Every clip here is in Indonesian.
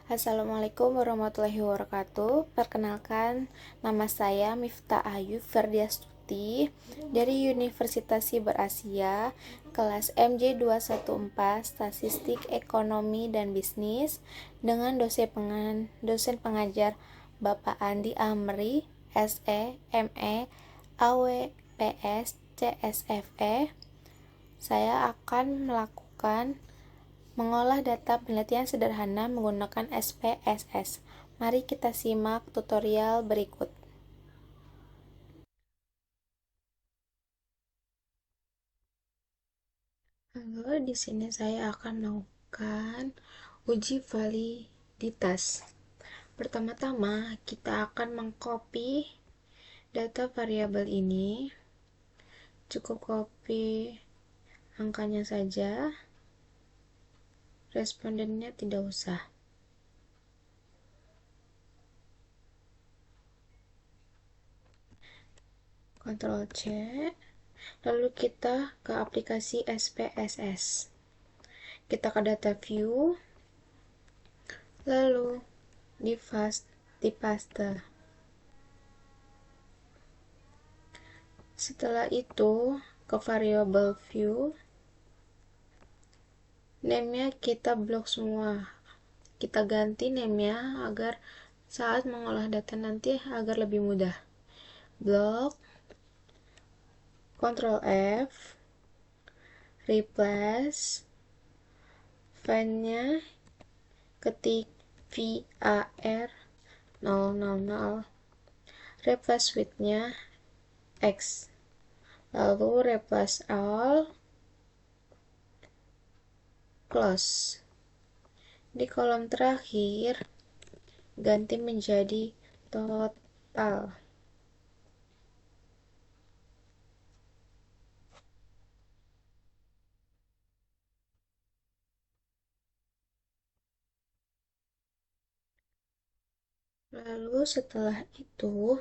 Assalamualaikum warahmatullahi wabarakatuh. Perkenalkan, nama saya Miftah Ayu Ferdiastuti dari Universitas Siber Asia, kelas MJ214 Statistik Ekonomi dan Bisnis dengan dosen pengajar Bapak Andi Amri, SE, ME, AWPS, CSFE. Saya akan mengolah data penelitian sederhana menggunakan SPSS. Mari kita simak tutorial berikut. Halo, di sini saya akan melakukan uji validitas. Pertama-tama, kita akan mengcopy data variabel ini. Cukup copy angkanya saja. Respondennya tidak usah. Ctrl C. Lalu kita ke aplikasi SPSS. Kita ke data view, lalu dipaste. Setelah itu ke variable view, name-nya kita blok semua. Kita ganti name-nya agar saat mengolah data nanti agar lebih mudah. Blok, Ctrl F, replace, file-nya ketik var 000, replace with-nya X, lalu replace all, close. Di kolom terakhir ganti menjadi total. Lalu setelah itu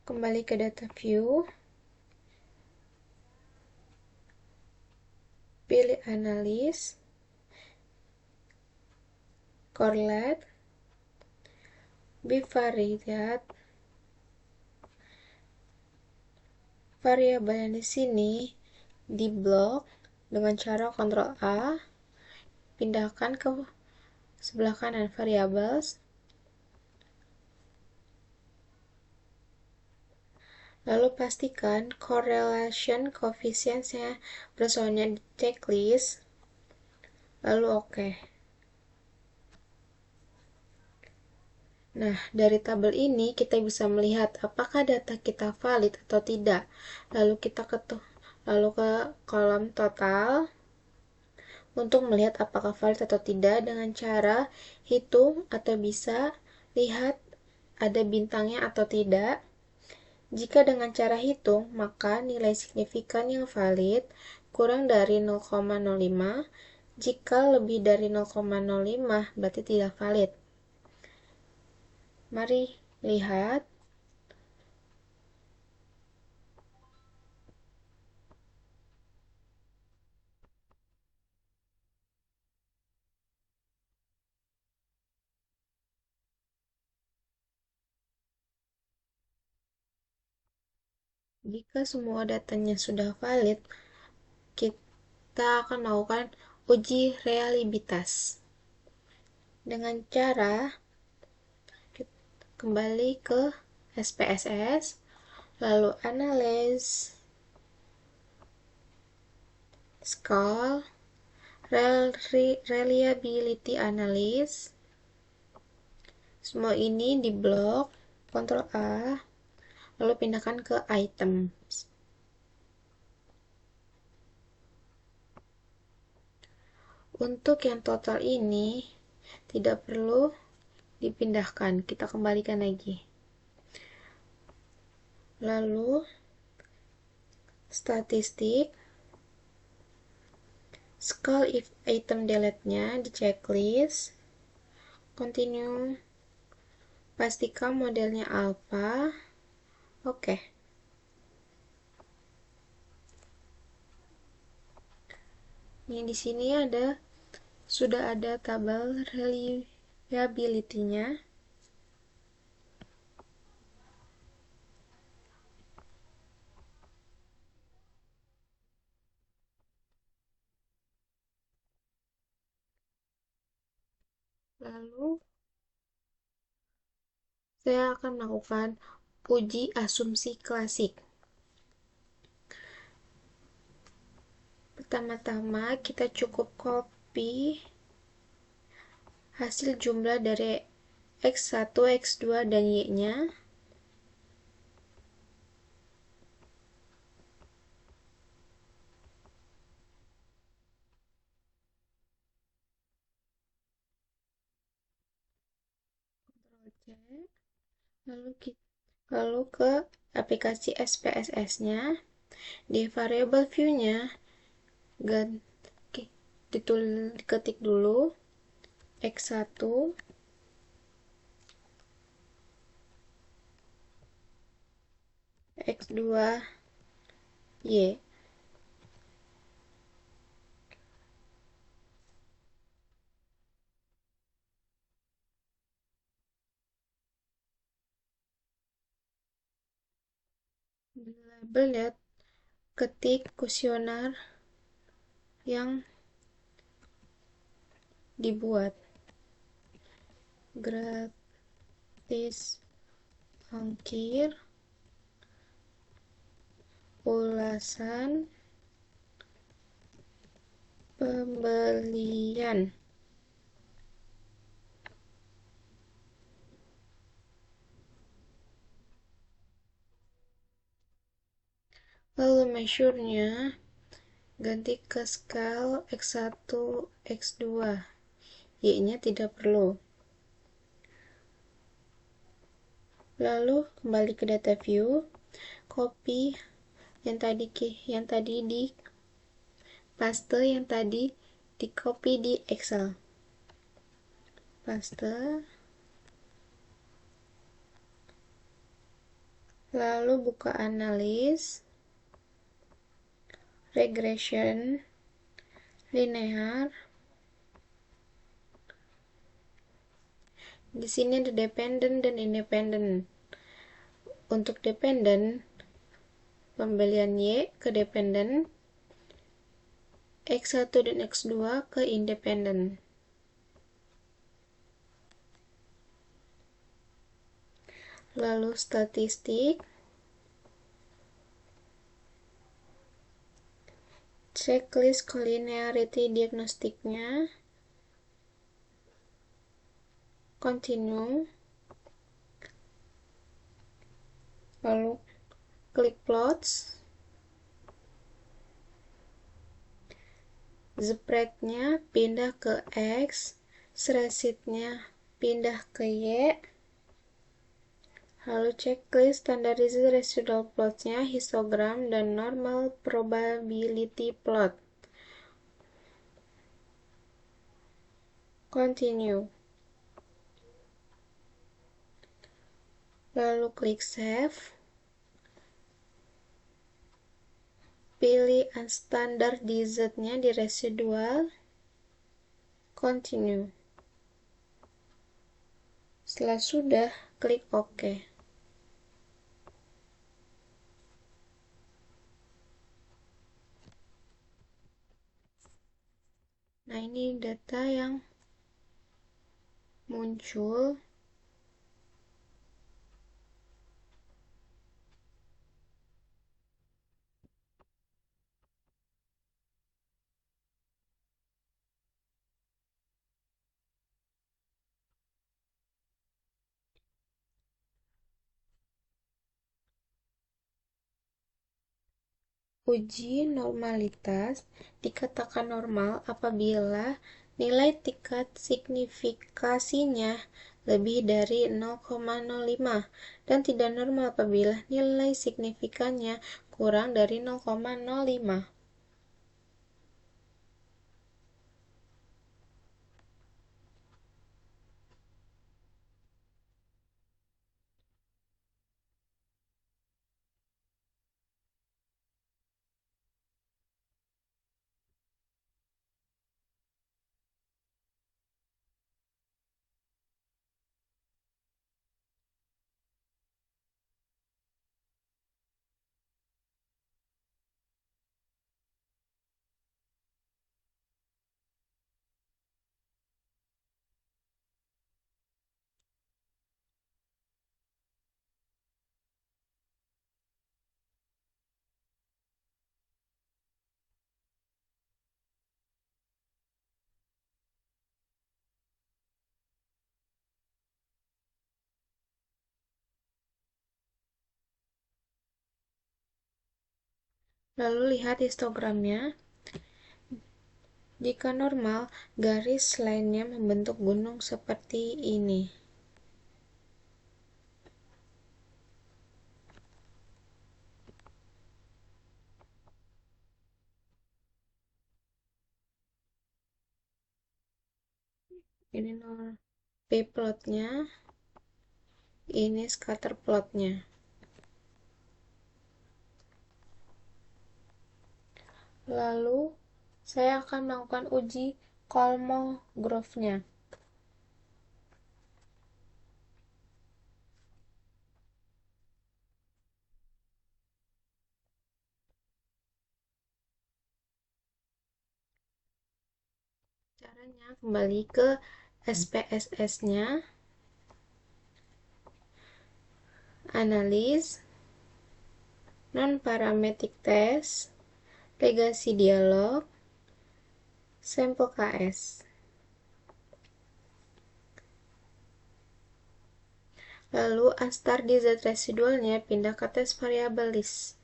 kembali ke data view, pilih analis, correlate, bivariate. Variabel yang di sini diblok dengan cara Ctrl A, pindahkan ke sebelah kanan variables, lalu pastikan correlation coefficient-nya bersama di checklist, lalu oke. Nah, dari tabel ini kita bisa melihat apakah data kita valid atau tidak. Lalu kita ke kolom total untuk melihat apakah valid atau tidak dengan cara hitung atau bisa lihat ada bintangnya atau tidak. Jika dengan cara hitung, maka nilai signifikan yang valid kurang dari 0,05. Jika lebih dari 0,05 berarti tidak valid. Mari lihat. Jika semua datanya sudah valid, kita akan melakukan uji reliabilitas dengan cara kembali ke SPSS, lalu analyze, scale, reliability analysis. Semua ini diblok, Ctrl A, lalu pindahkan ke items. Untuk yang total ini tidak perlu dipindahkan, kita kembalikan lagi. Lalu statistik, scale if item delete-nya di checklist, continue, pastikan modelnya alpha, oke. Ini di sini sudah ada tabel reliability-nya. Lalu saya akan melakukan uji asumsi klasik. Pertama-tama kita cukup copy hasil jumlah dari X1, X2, dan Y-nya. Lalu ke aplikasi SPSS-nya. Di variable view-nya, diketik dulu X1, X2, Y. Label ya, ketik kuesioner yang dibuat. Gratis ongkir, ulasan pembelian. Lalu measure-nya ganti ke scale X1, X2. Y-nya tidak perlu. Lalu kembali ke data view, copy yang tadi di paste yang tadi di copy di Excel. Paste. Lalu buka analis, regression, linear. Di sini ada dependent dan independent. Untuk dependent, pembelian Y ke dependent, X1 dan X2 ke independent. Lalu statistik, checklist collinearity diagnostiknya, continue, lalu klik plots, spread-nya pindah ke X, spreadsheet-nya pindah ke Y, lalu checklist standardized residual plot-nya, histogram, dan normal probability plot. Continue. Lalu klik save. Pilih unstandardized-nya di residual. Continue. Setelah sudah, klik OK. Nah, ini data yang muncul. Uji normalitas dikatakan normal apabila nilai tingkat signifikasinya lebih dari 0,05 dan tidak normal apabila nilai signifikannya kurang dari 0,05. Lalu lihat histogramnya. Jika normal, garis lainnya membentuk gunung seperti ini. Ini p-plotnya, ini scatter plotnya. Lalu saya akan melakukan uji Kolmogorov-nya. Caranya kembali ke SPSS-nya, analis, non-parametric test, legasi dialog, sampel KS. Lalu anstar di Z residualnya pindah ke tes variabel list.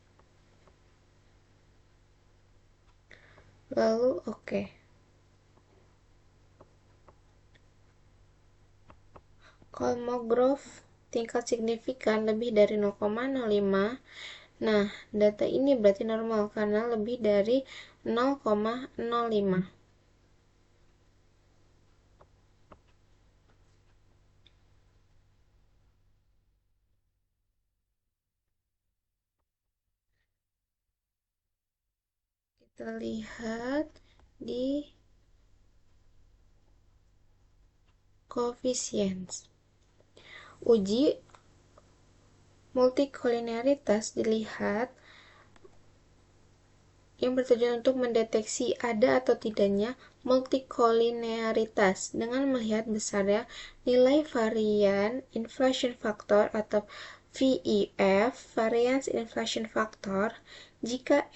Lalu oke. Kolmogorov tingkat signifikan lebih dari 0,05. Nah, data ini berarti normal karena lebih dari 0,05. Kita lihat di coefficients. Uji multikoliniaritas dilihat yang bertujuan untuk mendeteksi ada atau tidaknya multikoliniaritas dengan melihat besarnya nilai varian inflation factor atau VIF, variance inflation factor. Jika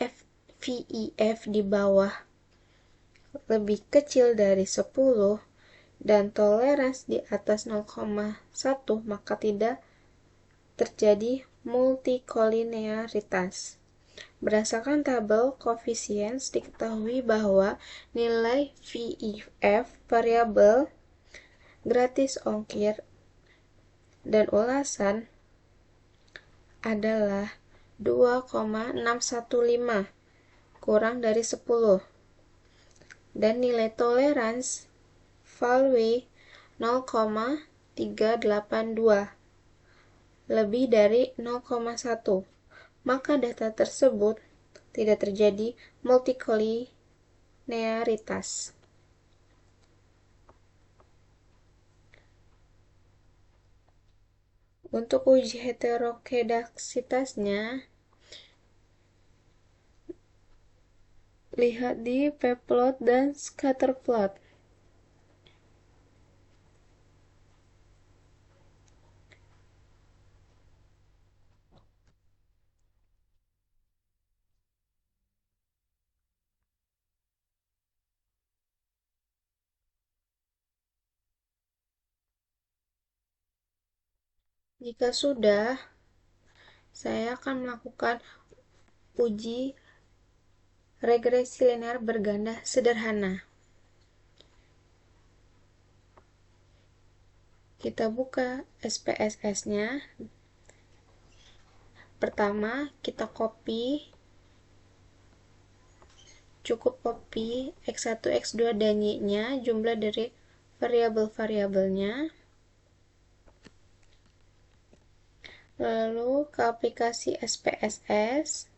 VIF di bawah lebih kecil dari 10 dan toleransi di atas 0,1, maka tidak terjadi multikoliniaritas. Berdasarkan tabel coefficients diketahui bahwa nilai VIF variabel gratis ongkir dan ulasan adalah 2,615 kurang dari 10 dan nilai toleransi value 0,382 lebih dari 0,1, maka data tersebut tidak terjadi multikoliniaritas. Untuk uji heterokedasitasnya, lihat di p-plot dan scatter plot. Jika sudah, saya akan melakukan uji regresi linear berganda sederhana. Kita buka SPSS-nya. Pertama, kita cukup copy X1, X2, dan Y-nya, jumlah dari variabel-variabelnya. Lalu ke aplikasi SPSS.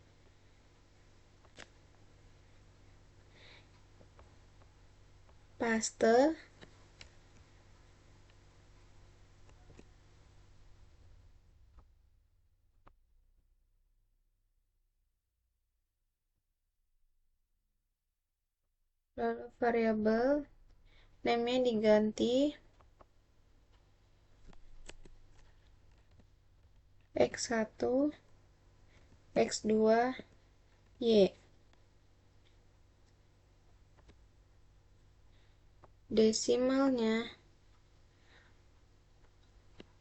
Paste. Lalu variabel name-nya diganti X1, X2, Y. Desimalnya,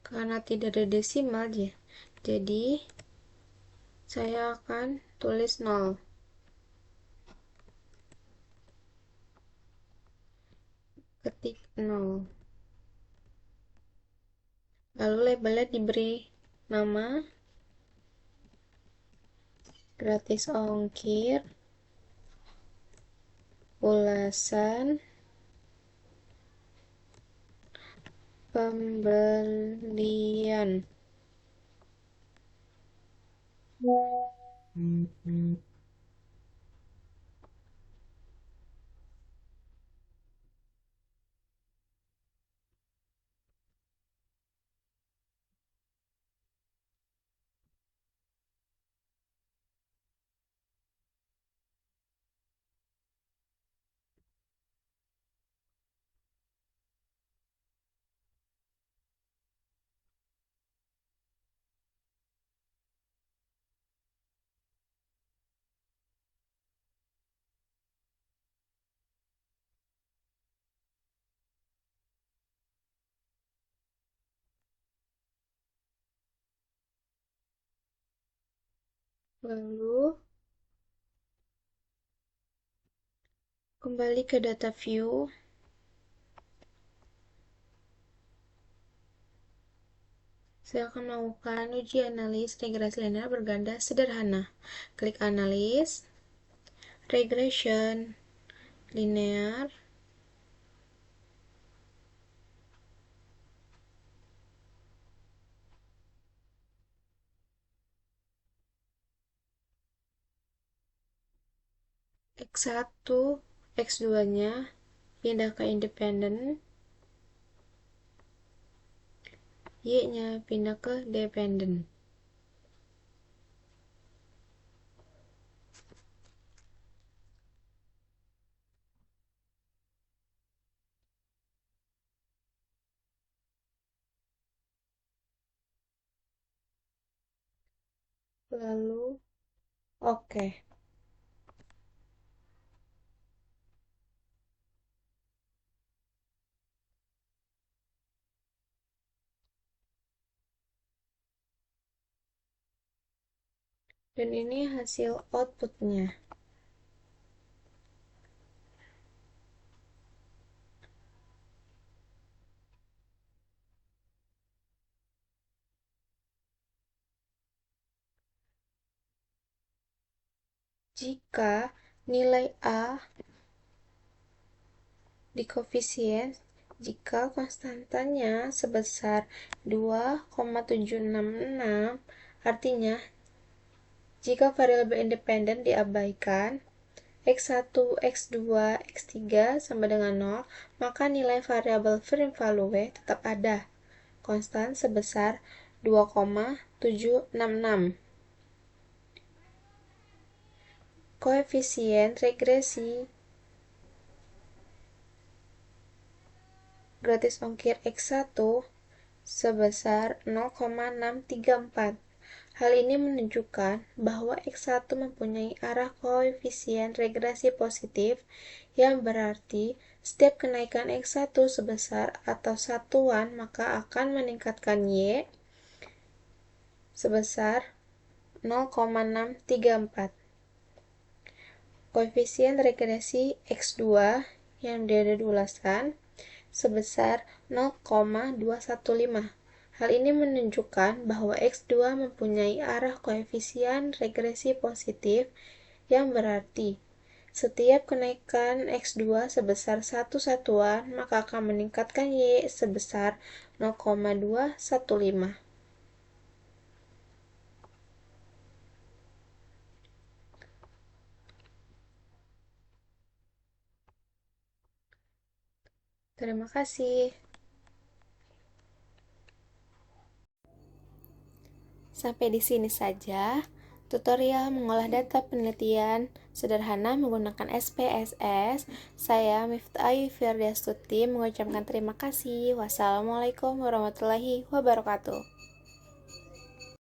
karena tidak ada desimal, jadi saya akan tulis 0. ketik 0. Lalu labelnya diberi nama gratis ongkir, ulasan pembelian. Lalu kembali ke data view. Saya akan melakukan uji analis regresi linear berganda sederhana. Klik analis, regression, linear, X1, X2-nya pindah ke independen, Y-nya pindah ke dependen. Lalu, oke. Dan ini hasil outputnya. Jika nilai A di koefisien, jika konstantanya sebesar 2,766, artinya jika variabel independen diabaikan, X1, X2, X3 sama dengan 0, maka nilai variabel free value tetap ada, konstan sebesar 2,766. Koefisien regresi gratis ongkir X1 sebesar 0,634. Hal ini menunjukkan bahwa X1 mempunyai arah koefisien regresi positif, yang berarti setiap kenaikan X1 sebesar atau satuan maka akan meningkatkan Y sebesar 0,634. Koefisien regresi X2 yang ada di ulasan sebesar 0,215. Hal ini menunjukkan bahwa X2 mempunyai arah koefisien regresi positif, yang berarti setiap kenaikan X2 sebesar satu satuan maka akan meningkatkan Y sebesar 0,215. Terima kasih. Sampai di sini saja tutorial mengolah data penelitian sederhana menggunakan SPSS. Saya Miftah Ayu Firdastuti mengucapkan terima kasih. Wassalamualaikum warahmatullahi wabarakatuh.